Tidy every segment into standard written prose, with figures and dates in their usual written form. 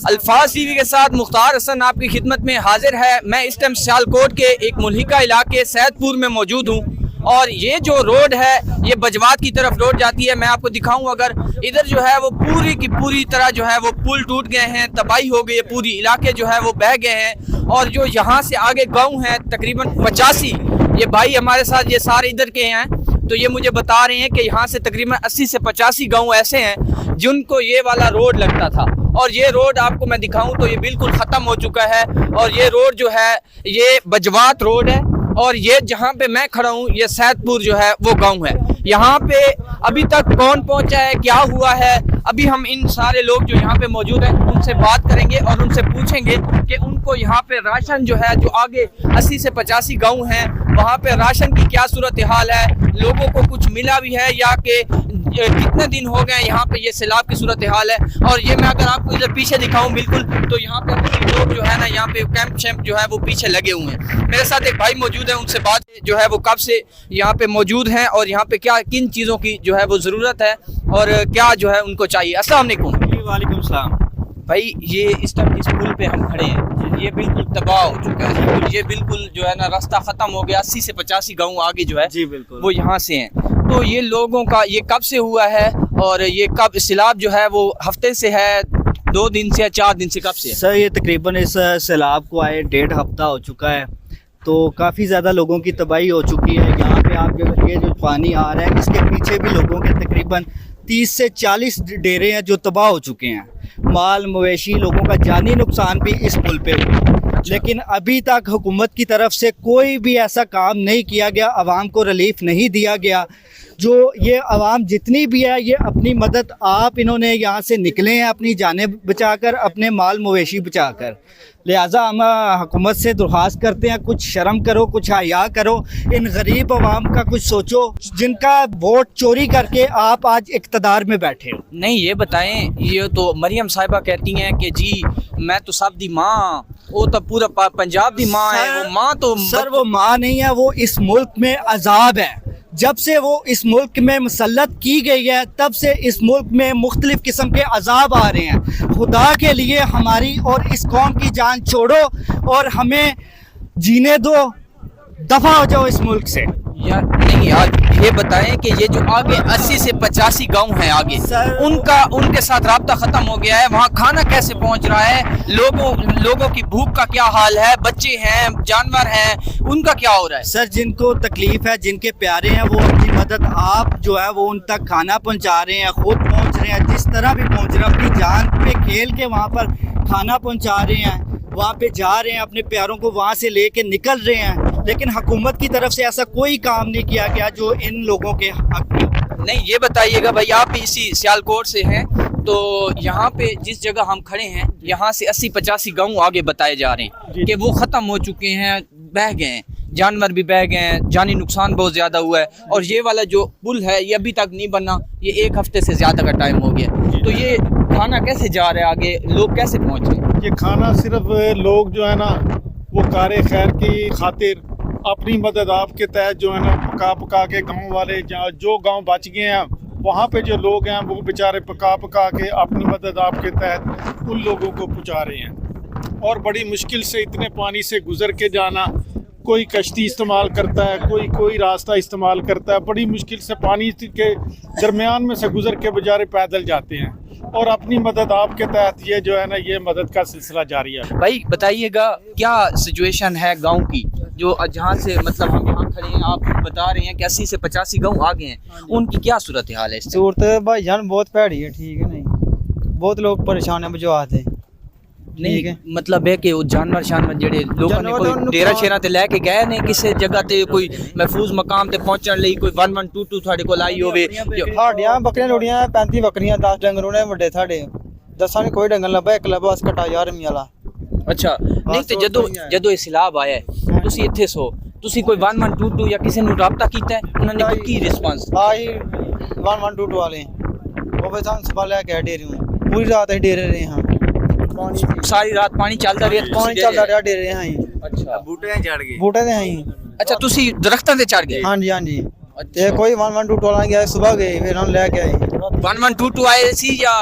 अल्फाज टीवी के साथ मुख्तार हसन आपकी खिदमत में हाजिर है। मैं इस टाइम सियालकोट के एक मुल्हिका इलाके सैदपुर में मौजूद हूँ और ये जो रोड है ये बजवात की तरफ रोड जाती है। मैं आपको दिखाऊं, अगर इधर जो है वो पूरी की पूरी तरह जो है वो पुल टूट गए हैं, तबाही हो गई है, पूरी इलाके जो है वो बह गए हैं। और जो यहाँ से आगे गाँव हैं तकरीबन 85, ये भाई हमारे साथ ये सारे इधर के हैं, तो ये मुझे बता रहे हैं कि यहाँ से तकरीबन 80 से 85 गाँव ऐसे हैं जिनको ये वाला रोड लगता था। और ये रोड आपको मैं दिखाऊं तो ये बिल्कुल ख़त्म हो चुका है। और ये रोड जो है ये बजवात रोड है और ये जहाँ पे मैं खड़ा हूँ ये सैदपुर जो है वो गांव है। यहाँ पे अभी तक कौन पहुँचा है, क्या हुआ है, अभी हम इन सारे लोग जो यहाँ पे मौजूद हैं उनसे बात करेंगे और उनसे पूछेंगे कि उनको यहाँ पे राशन जो है, जो आगे 80 से 85 गाँव हैं वहाँ पे राशन की क्या सूरत हाल है, लोगों को कुछ मिला भी है या कि कितने दिन हो गए यहाँ पे ये सैलाब की सूरत हाल है। और ये मैं अगर आपको इधर पीछे दिखाऊं बिल्कुल, तो यहाँ पे लोग जो है ना यहाँ पे कैंप शैम्प जो है वो पीछे लगे हुए हैं। मेरे साथ एक भाई मौजूद है, उनसे बात जो है वो कब से यहाँ पे मौजूद हैं और यहाँ पे क्या किन चीज़ों की जो है वो ज़रूरत है और क्या जो है उनको चाहिए। अस्सलाम वालेकुम। वालेकुम सलाम। भाई ये इस टाइम इस पुल पे हम खड़े हैं, ये बिल्कुल तबाह हो चुका है, ये बिल्कुल जो है ना रास्ता ख़त्म हो गया। 80 से 85 गाँव आगे जो है जी बिल्कुल वो यहाँ से हैं। तो ये लोगों का ये कब से हुआ है और ये कब सैलाब जो है वो हफ्ते से है, 2 दिन से या 4 दिन से, कब से है? सर ये तकरीबन इस सैलाब को आए 1.5 हफ्ता हो चुका है, तो काफ़ी ज़्यादा लोगों की तबाही हो चुकी है। यहाँ पे आप ये जो पानी आ रहा है इसके पीछे भी लोगों के तकरीबन 30 से 40 डेरे हैं जो तबाह हो चुके हैं। माल मवेशी लोगों का जानी नुकसान भी इस पुल पे हुआ, लेकिन अभी तक हुकूमत की तरफ से कोई भी ऐसा काम नहीं किया गया, आवाम को रिलीफ नहीं दिया गया। जो ये आवाम जितनी भी है ये अपनी मदद आप इन्होंने यहाँ से निकले हैं अपनी जानें बचाकर, अपने माल मवेशी बचाकर। लिहाजा हम हुकूमत से दरख्वास्त करते हैं कुछ शर्म करो, कुछ हया करो, इन गरीब आवाम का कुछ सोचो जिनका वोट चोरी करके आप आज इक़्तिदार में बैठे हो। नहीं ये बताएं, ये तो मरियम साहिबा कहती हैं कि जी मैं तो सब दी माँ, वो तो पूरा पंजाब दी माँ है। वो माँ तो सर वो माँ नहीं है, वो इस मुल्क में अजाब है। जब से वो इस मुल्क में मुसल्लत की गई है तब से इस मुल्क में मुख्तलिफ किस्म के अजाब आ रहे हैं। खुदा के लिए हमारी और इस कौम की जान छोड़ो और हमें जीने दो, दफा हो जाओ इस मुल्क से। यार नहीं यार, ये बताएं कि ये जो आगे 80 से 85 गांव हैं आगे, उनके साथ राब्ता ख़त्म हो गया है, वहाँ खाना कैसे पहुँच रहा है, लोगों की भूख का क्या हाल है, बच्चे हैं, जानवर हैं, उनका क्या हो रहा है? सर जिनको तकलीफ है, जिनके प्यारे हैं, वो अपनी मदद आप जो है वो उन तक खाना पहुँचा रहे हैं, खुद पहुँच रहे हैं, जिस तरह भी पहुँच रहे हैं, अपनी जान पे खेल के वहाँ पर खाना पहुँचा रहे हैं, वहाँ पे जा रहे हैं, अपने प्यारों को वहाँ से लेके निकल रहे हैं। लेकिन हुकूमत की तरफ से ऐसा कोई काम नहीं किया गया जो इन लोगों के हक में। नहीं ये बताइएगा भाई, आप भी इसी सियालकोट से हैं, तो यहाँ पे जिस जगह हम खड़े हैं यहाँ से 80-85 गाँव आगे बताए जा रहे हैं कि वो ख़त्म हो चुके हैं, बह गए हैं, जानवर भी बह गए हैं, जानी नुकसान बहुत ज़्यादा हुआ है। और ये वाला जो पुल है ये अभी तक नहीं बना, ये 1 हफ्ते से ज़्यादा का टाइम हो गया। तो ये खाना कैसे जा रहा है आगे, लोग कैसे पहुँच रहे हैं? ये खाना सिर्फ लोग जो है ना वो कारे खैर की खातिर अपनी मदद आपके तहत जो है ना पका के गांव वाले जो गांव बच गए हैं वहाँ पे जो लोग हैं वो बेचारे पका के अपनी मदद आपके तहत उन लोगों को पहुँचा रहे हैं। और बड़ी मुश्किल से इतने पानी से गुज़र के जाना, कोई कश्ती इस्तेमाल करता है, कोई रास्ता इस्तेमाल करता है, बड़ी मुश्किल से पानी के दरमियान में से गुज़र के बेचारे पैदल जाते हैं और अपनी मदद आपके तहत ये जो है ना ये मदद का सिलसिला जारी है। भाई बताइएगा क्या सिचुएशन है गांव की, जो जहाँ से मतलब हम यहाँ खड़े हैं, आप बता रहे हैं कि 80 से 85 गांव आगे हैं, उनकी क्या सूरत हाल है? सूरत भाई जान बहुत भैड़ी है, ठीक है नहीं, बहुत लोग परेशान है जो आते हैं। नहीं है मतलब है कि वो जानवर जेड़े लोगों ने कोई डेरा शेरा ते लेके गए ने किसी जगह ते कोई महफूज मकाम ते पहुंचने लई कोई 1122 ਤੁਹਾਡੇ ਕੋਲ आई होवे? ਸਾਡੀਆਂ ਬੱਕਰੀਆਂ ਲੋੜੀਆਂ 35 ਬੱਕਰੀਆਂ 10 ਡੰਗਰ ਉਹਨੇ ਵੱਡੇ ਸਾਡੇ ਦੱਸਾਂ ਨੇ ਕੋਈ ਡੰਗਰ ਲੱਭਾ, ਇੱਕ ਲੱਭਾ ਬਸ ਕਟਾ 1000 ਰੁਪਏ ਵਾਲਾ। ਅੱਛਾ ਨਹੀਂ ਤੇ ਜਦੋਂ ਇਹ ਸੈਲਾਬ ਆਇਆ ਤੁਸੀਂ ਇੱਥੇ ਸੋ, ਤੁਸੀਂ ਕੋਈ 1122 ਜਾਂ ਕਿਸੇ ਨੂੰ ਰਾਬਤਾ ਕੀਤਾ ਹੈ? ਉਹਨਾਂ ਨੇ ਕੋਈ ਕੀ ਰਿਸਪਾਂਸ? ਆਹੀ 1122 ਵਾਲੇ ਉਹ ਵੀ ਸਾਨੂੰ ਸੰਭਾਲਿਆ ਗਿਆ ਡੇਰੇ ਨੂੰ, ਪੂਰੀ ਰਾਤ ਅਸੀਂ ਡੇਰੇ ਰਹੇ ਹਾਂ, सारी रात पानी चलता रहा? पानी चलता रहा डेरे हाँ। अच्छा बूटे चढ़ गए? बूटे ते हाँ। अच्छा तुसी दरख्तां ते चढ़ गए? हाँ जी हाँ जी। ते कोई 1122 वाला गया, सुबह गए फिर हम लेके आए। 1122 आए सी या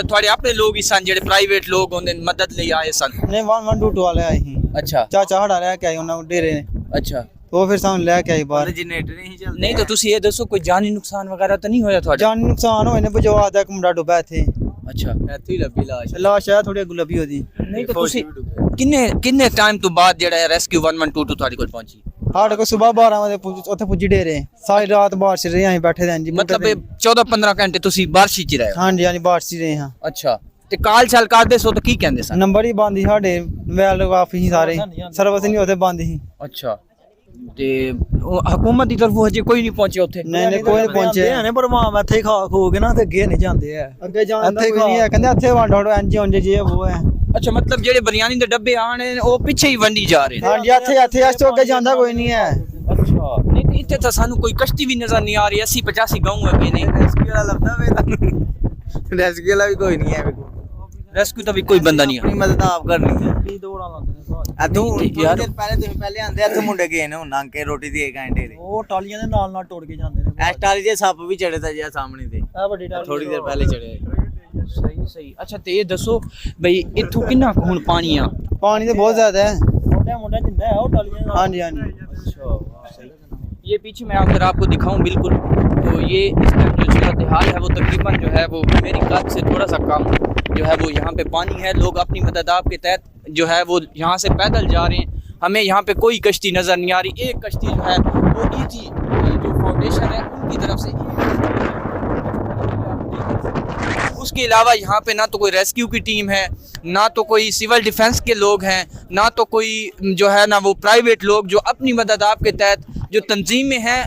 थोड़े अपने लोग ही सन जेडे प्राइवेट लोग होंदे मदद ले आए सन? नहीं 112 वाले आए ही अच्छा चाचा हड़ा ले के आए उन्होंने डेरे अच्छा वो फिर सानू ले के आए बाहर नहीं तो तुसी ये दसो कोई जानी नुकसान वगैरह तो नहीं होया थोड़ा? जान नुकसान होए ने बजवा दा एक मुंडा डुबा थे अच्छा ਇੱਥੇ ਹੀ ਲੱਭੀ ਲਾਸ਼ लाश है थोड़ी गुलाबी होदी नहीं तो तुसी किन्ने टाइम तो बाद जेड़ा है रेस्क्यू 112 ਤੁਹਾਡੇ ਕੋਲ ਪਹੁੰਚੀ? हाड़ को सुबह 12 बजे ਉੱਥੇ ਪੁੱਜੀ डेरे सारी रात बारिश रहे ਅਸੀਂ ਬੈਠੇ ਰਹੇ ਜੀ मतलब 14-15 ਘੰਟੇ ਤੁਸੀਂ ਬਾਰਿਸ਼ ਵਿੱਚ ਰਹੇ ਹੋ? ਹਾਂਜੀ ਹਾਂਜੀ ਬਾਰਿਸ਼ ਰਹੇ ਹਾਂ ਅੱਛਾ ਤੇ ਕਾਲ ਚਾਲ ਕਰਦੇ ਸੋ ਤਾਂ ਕੀ ਕਹਿੰਦੇ ਸਨ? ਨੰਬਰ ਹੀ ਬੰਦ ਸੀ ਸਾਡੇ ਮੋਬਾਈਲ ਕਾਫੀ ਸੀ ਸਾਰੇ ਸਰਵਿਸ ਨਹੀਂ ਉਹਦੇ ਬੰਦ ਸੀ ਅੱਛਾ ਤੇ ਹਕੂਮਤ ਦੀ ਤਰਫੋਂ ਹਜੇ ਕੋਈ ਨਹੀਂ ਪਹੁੰਚਿਆ ਉੱਥੇ? ਨਹੀਂ ਕੋਈ ਨਹੀਂ ਪਹੁੰਚਿਆ ਨੇ ਪਰ ਮਾਂ ਇੱਥੇ ਖਾ ਖੋ ਕੇ ਨਾ ਤੇ ਅੱਗੇ ਨਹੀਂ ਜਾਂਦੇ ਆ ਅੱਗੇ ਜਾਣ ਦਾ ਕੋਈ ਨਹੀਂ ਹੈ ਕਹਿੰਦੇ ਇੱਥੇ ਵੰਡ ਹੜੋ ਇੰਜ ਹੁੰਦੇ ਜੀ ਉਹ ਹੈ ਅੱਛਾ ਮਤਲਬ ਜਿਹੜੇ ਬਿਰਿਆਨੀ ਦੇ ਡੱਬੇ ਆਣੇ ਨੇ ਉਹ ਪਿੱਛੇ ਹੀ ਵੰਡੀ ਜਾ ਰਹੇ ਨੇ? ਹਾਂਜੀ ਇੱਥੇ ਇਸ ਤੋਂ ਅੱਗੇ ਜਾਂਦਾ ਕੋਈ ਨਹੀਂ ਹੈ ਅੱਛਾ ਨਹੀਂ ਤੇ ਇੱਥੇ ਤਾਂ ਸਾਨੂੰ ਕੋਈ ਕਸ਼ਤੀ ਵੀ ਨਜ਼ਰ ਨਹੀਂ ਆ ਰਹੀ 80-85 ਗਾਉਂ ਅੱਗੇ ਨੇ ਰੈਸਕਿਊ ਵਾਲਾ ਲੱਭਦਾ ਵੇ ਤੁਹਾਨੂੰ ਰੈਸਕਿਊ ਵਾਲਾ ਵੀ ਕੋਈ ਨਹੀਂ ਹੈ ਵੇਖੋ ਰੈਸਕਿਊ ਤਾਂ ਵੀ ਕੋਈ ਬੰਦਾ ਨਹੀਂ ਆਪਣੀ ਆ ਮਦਦ ਆਪ ਕਰਨੀ ਹੈ ਕੀ ਦੌੜਾਂ ਲਾਉਂਦੇ ਨੇ ਅਦੋਂ ਯਾਰ ਪਹਿਲੇ ਆਂਦੇ ਇੱਥੇ ਮੁੰਡੇ ਗਏ ਨੇ ਹੁਣ ਕੇ ਰੋਟੀ ਦੇ ਘੰਟੇ ਦੇ ਉਹ ਟਾਲੀਆਂ ਦੇ ਨਾਲ ਨਾਲ ਟੁੱਟ ਕੇ ਜਾਂਦੇ ਨੇ ਐਸ ਟਾਲੀ ਦੇ ਸੱਪ ਵੀ ਚੜੇ ਤਾਂ ਜਿਆ ਸਾਹਮਣੇ ਤੇ ਆ ਵੱਡੀ ਟਾਲੀ ਥੋੜੀ ਦੇਰ ਪਹਿਲੇ ਚੜਿਆ ਸਹੀ ਅੱਛਾ ਤੇ ਇਹ ਦੱਸੋ ਬਈ ਇੱਥੋਂ ਕਿੰਨਾ ਕੁ ਹੁਣ ਪਾਣੀ ਆ? पानी तो बहुत ज्यादा है ਮੁੰਡਾ ਜਿੰਦਾ ਹੈ ਉਹ ਟਾਲੀਆਂ हाँ जी हाँ जी ये पीछे मैं अगर आपको दिखाऊं बिल्कुल तो ये इस टाइम जो सूरत हाल है वो तकरीबन जो है वो मेरी कद से थोड़ा सा कम जो है वो यहाँ पे पानी है। लोग अपनी मदद के तहत जो है वो यहाँ से पैदल जा रहे हैं। हमें यहाँ पे कोई कश्ती नज़र नहीं आ रही। एक कश्ती जो है वो ईजी जो फाउंडेशन है उनकी तरफ से, उसके अलावा यहाँ पे ना तो कोई रेस्क्यू की टीम है, ना तो कोई सिविल डिफेंस के लोग हैं, ना तो कोई जो है ना वो प्राइवेट लोग जो अपनी मदद आपके तहत जो तंजीमें हैं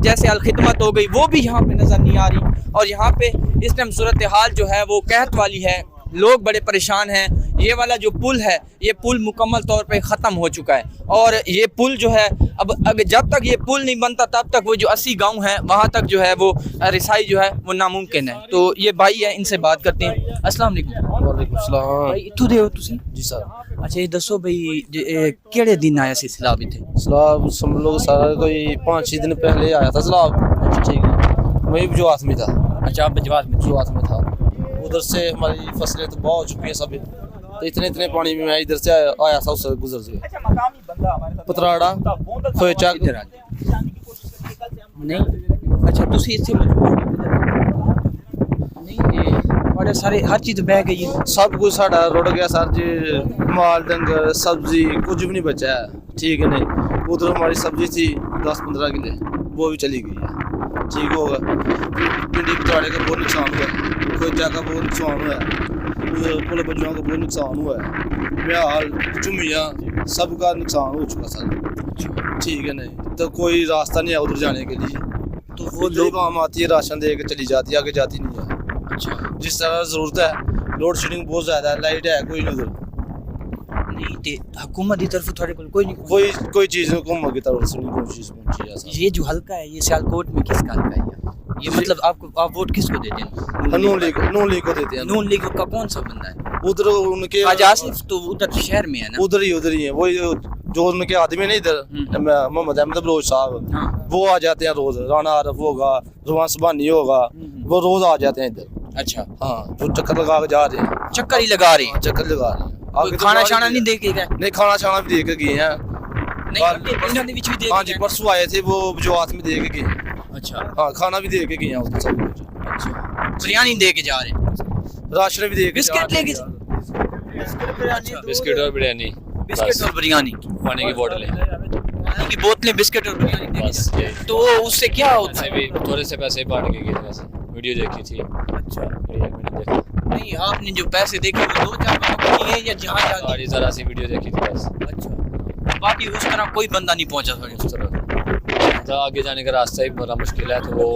जैसे अलखिदमत हो गई वो भी यहाँ पे नज़र नहीं आ रही। और यहाँ पे इस टाइम सूरत हाल जो है वो कहत वाली है, लोग बड़े परेशान हैं। ये वाला जो पुल है ये पुल मुकम्मल तौर पे ख़त्म हो चुका है और ये पुल जो है अब अगर जब तक ये पुल नहीं बनता तब तक वो जो 80 गांव हैं वहाँ तक जो है वो रिसाई जो है वो नामुमकिन है। तो ये भाई है, इनसे बात करते हैं। अस्सलाम वालेकुम। वालेकुम सलाम भाई इत्थों दे हो तुसी? जी सर। अच्छा ये दसो भाई केड़े दिन आया सी सैलाब इत्थे? सैलाब हम लोग सारा कोई 5-6 दिन पहले आया था सैलाब। अच्छा ठीक है। मैं बजवात में था। अच्छा आप बजवात में? बजवात में था। उधर से हमारी फसलें तो बहुत हो चुकी हैं सब, तो इतने पानी में मैं इधर से आया था उससे गुजर से पतराड़ा खोचा इधर आ नहीं। अच्छा तुसी इससे नहीं बड़े सारे हर चीज़ बह गई है, सब कुछ साढ़ा रुड़ गया सर जी, माल डंगर सब्जी कुछ भी नहीं बचा है। ठीक है नहीं, उधर हमारी सब्जी थी 10-15 किले वो भी चली गई है। ठीक होगा, भिंडी पतवाड़े का बहुत नुकसान हुआ है, खोजा का बहुत नुकसान हुआ है, उधर पुल बजुआ का बहुत नुकसान हुआ है, ब्याल चुमिया सबका नुकसान हो चुका सर। ठीक है नहीं, तो कोई रास्ता नहीं है उधर जाने के लिए, तो वो जो काम आती है राशन दे के चली जाती है, आगे जाती नहीं है। अच्छा जिस तरह ज़रूरत है, लोड शेडिंग बहुत ज़्यादा है, लाइट है कोई नहीं उधर, नहीं ते हुकूमत की तरफ थोड़े कोई नहीं कोई चीज़ हुकूमत की तरफ से नहीं कोई चीज़ पहुंची है सर। ये जो हल्का है ये सियालकोट में किसका हल्का है ये मतलब आप वोट किसको देते हैं? नून लीग को देते हैं। नून लीग का कौन सा बंदा है? उधर उनके आज आसिफ तो उधर शहर में है ना? उधर ही है, वही जो उनके आदमी नहीं इधर मोहम्मद अहमद बलोच साहब, हाँ। वो आ जाते हैं रोज, राना आरफ होगा, रुमान सुबानी होगा, वो रोज आ जाते हैं इधर। अच्छा हाँ, जो चक्कर लगा के जा रहे हैं, चक्कर ही लगा रहे हैं? चक्कर लगा रहे हैं। कोई खाना शाना नहीं दे के गए? नहीं, खाना शाना भी दे के गए हैं। नहीं अगे पिंडां दे विच भी दे हाँ के जी, गए? परसों आए थे वो बजवात में दे के गए। अच्छा हाँ, खाना भी दे के गए हैं उधर सब कुछ, अच्छा बिरयानी दे के जा रहे हैं, राशन भी दे के बिस्किट लेके बिस्किट और बिरयानी, बिस्किट और बिरयानी, पानी की बोतलें, पानी की बोतलें बिस्किट और बिरयानी दे बस के। यही। तो उससे क्या होता ऐसे है? भी थोड़े से पैसे बांट के गए थे, वैसे वीडियो देखी थी। अच्छा फिर 1 मिनट देखा, नहीं आपने जो पैसे देखे वो 2-4 रुपए दिए या जहाँ और जाके? जरा सी वीडियो देखी थी बस। अच्छा बाकी उस तरह कोई बंदा नहीं पहुंचा उस तरह तो आगे जाने का रास्ता ही बड़ा मुश्किल है, तो वो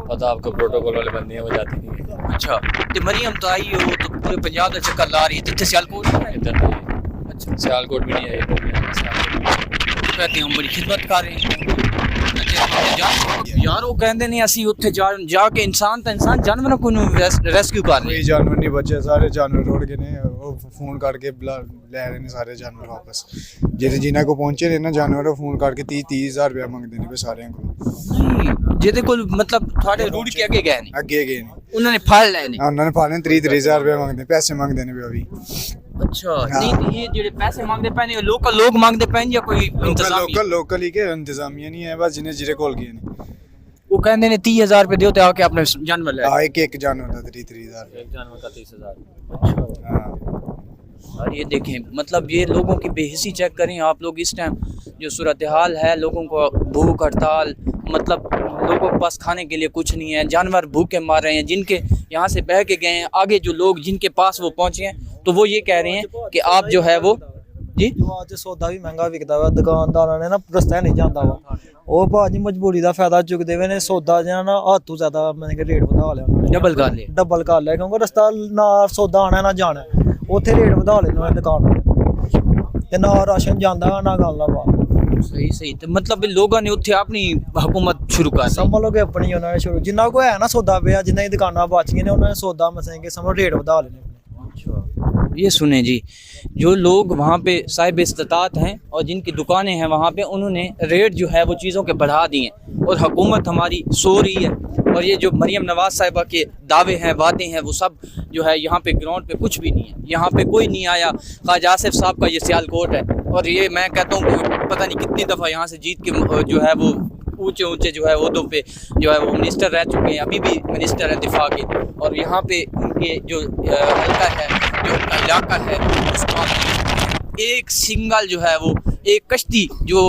पता आपको प्रोटोकॉल वाले बंदे हैं, वो जाती नहीं है। अच्छा ते मरियम तो आई हो तो पूरे पंजाब का चक्कर ला रही है, जितने सियालकोट में है। इधर नहीं, अच्छा सियालकोट भी नहीं है, इधर भी है, सियालकोट। कहते हम बड़ी खिदमत कर रहे हैं यार, वो कहते ने ਅਸੀਂ ਉੱਥੇ ਜਾ ਕੇ ਇਨਸਾਨ ਜਾਨਵਰਾਂ को रेस्क्यू कर रहे कोई जानवर नहीं बचे, सारे जानवर रुड़ गए ने। वो फोन करके ले रहे ने सारे जानवर वापस, जेह्ड़े जिन्हां को पहुंचे ने ना जानवर, फोन करके 30-30 हज़ार रुपया मंगदे ने सारे को। नहीं जेदे कोल मतलब थोड़े रूट के अगे गए नहीं अगे गए ने उन्होंने फल लेने उन्होंने पाने 30,000 रुपए मंगते पैसे मंगते ने भी अभी अच्छा नहीं ये जेडे पैसे मांगते पैने लोकल लोग मांगते पैन या कोई इंतजामिया लोकल ही के इंतजामिया नहीं है बस जिन्हें जिरे कोल गए ने वो कहते ने 30,000 रुपए दियो ते आके अपने जानवर ले हाँ एक जानवर का 30,000 एक जानवर का 30,000। अच्छा हाँ और ये देखें मतलब ये लोगों की बेहिसी चेक करें आप लोग इस टाइम जो सूरत हाल है लोगों को भूख हड़ताल मतलब लोगों के पास खाने के लिए कुछ नहीं है जानवर भूखे मार रहे हैं जिनके यहाँ से बह के गए हैं आगे जो लोग जिनके पास वो पहुँचे हैं तो वो ये कह रहे हैं कि आप जो है वो जी ਅੱਜ ਸੌਦਾ ਵੀ ਮਹਿੰਗਾ ਵਿਕਦਾ ਵਾ ਦੁਕਾਨਦਾਰਾਂ ਨੇ ਨਾ ਰਸਤਾ ਨਹੀਂ ਜਾਂਦਾ ਵਾ ਉਹ ਭਾਜੀ ਮਜਬੂਰੀ ਦਾ ਫਾਇਦਾ ਚੁੱਕਦੇ ਵੇ ਨੇ ਸੌਦਾ ਜਿਹੜਾ ਨਾ ਹੱਥੋਂ ਜ਼ਿਆਦਾ ਮੈਂ ਕਿ ਰੇਟ ਵਧਾ ਲਿਆ ਉਹਨਾਂ ਨੇ डबल कर ले ਕਿਉਂਕਿ ਰਸਤਾ ਨਾ ਸੌਦਾ ਆਣਾ ਨਾ ਜਾਣਾ ਉੱਥੇ ਰੇਟ ਵਧਾ ਲੈਣ ਉਹਨਾਂ ਦੁਕਾਨ ਤੇ ਨਾ ਰਾਸ਼ਨ ਜਾਂਦਾ ਨਾ ਗੱਲ ਦਾ ਵਾ सही सही तो मतलब लोगों ने उत्थे अपनी हुकूमत शुरू कर दी ਸਮਝ ਲਓ ਕਿ ਆਪਣੀ ਉਹਨਾਂ ਨੇ ਸ਼ੁਰੂ ਜਿੰਨਾ ਕੋ ਹੈ ਨਾ ਸੌਦਾ ਪਿਆ ਜਿੰਨਾ ਦੀ ਦੁਕਾਨਾਂ ਬਚ ਗਈਆਂ ਨੇ ਉਹਨਾਂ ਨੇ ਸੌਦਾ ਮਸਾਂ ਕਿ ਸਮਝ ਰੇਟ ਵਧਾ ਲੈਣੇ ये सुने जी जो लोग वहाँ पे साहिब इस्तात हैं और जिनकी दुकानें हैं वहाँ पे उन्होंने रेट जो है वो चीज़ों के बढ़ा दिए और हुकूमत हमारी सो रही है और ये जो मरियम नवाज साहिबा के दावे हैं वादे हैं वो सब जो है यहाँ पे ग्राउंड पे कुछ भी नहीं है यहाँ पे कोई नहीं आया ख्वाजा आसिफ साहब का ये सियालकोट है और ये मैं कहता हूँ कि पता नहीं कितनी दफ़ा यहाँ से जीत के जो है वो ऊंचे ऊंचे जो है ओहदों पे जो है वो मिनिस्टर रह चुके हैं अभी भी मिनिस्टर हैं दिफा के और यहाँ पे उनके जो हल्का है जो उनका इलाका है उसका एक सिंगल जो है वो एक कश्ती जो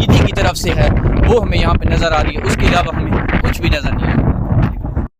ईदी की तरफ से है वो हमें यहाँ पे नज़र आ रही है उसके अलावा हमें कुछ भी नज़र नहीं आ रहा।